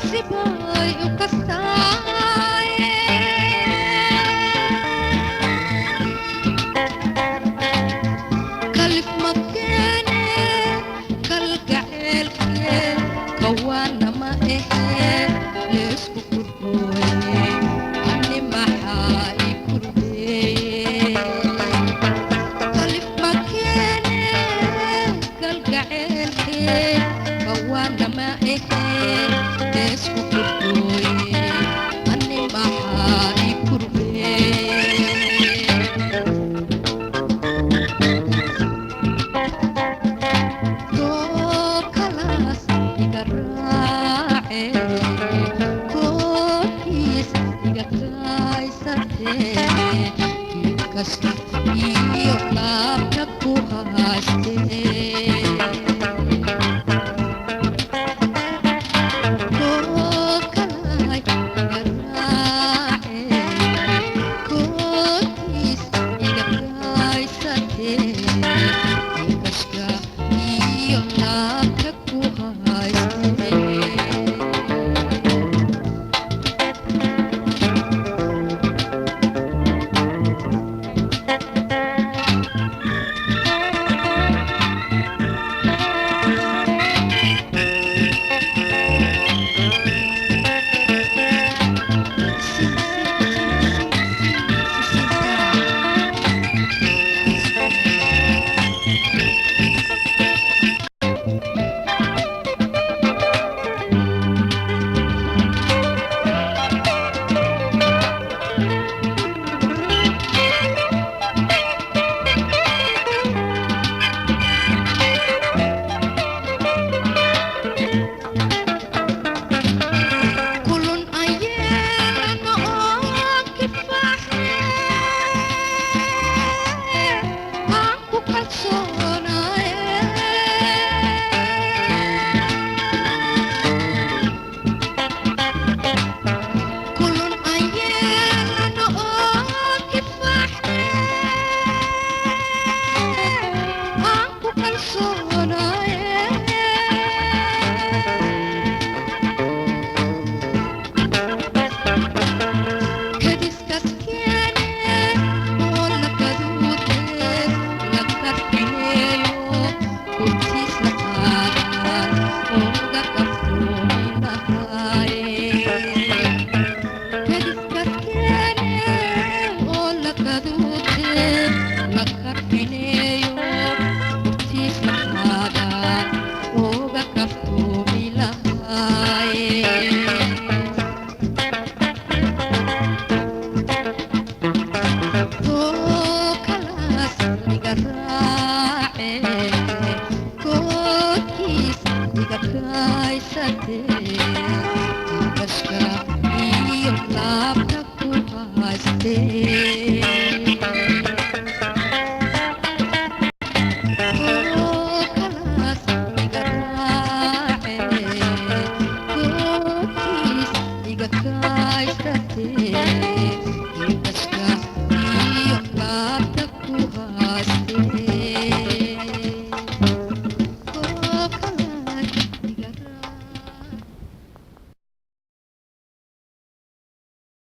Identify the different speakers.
Speaker 1: siboy u kastaaye kalif makeene kalgaceelke kawaana ma ahe leesku kurhooye ani maxaa i kurbeeye kalif makeene kalgaceelke kawaana ma ahe leesku kurhooye ani maxaa i kurbeeye kookalas iga raace koodkiis iga kaysatee inkasta iyo laabta ku haystee kookalay iga raace koodkiis iga kaysatee inkasta iyo laabta ku haystee kulun ayaana oo kifaaxee aan ku kalsoonaaye kulun ayaana oo kifaaxee aan ku kalsoonaaye kadiskaas keene oo la gaduudeed la karfineeyo kursiis la qaadaan ooga kaftoomi lahaaye kadiskaas keene oo la gaduudeed la karfineeyo kursiis la qaadaan ooga kaftoomi lahaaye kookalas iga raace koodkiis iga kaysatee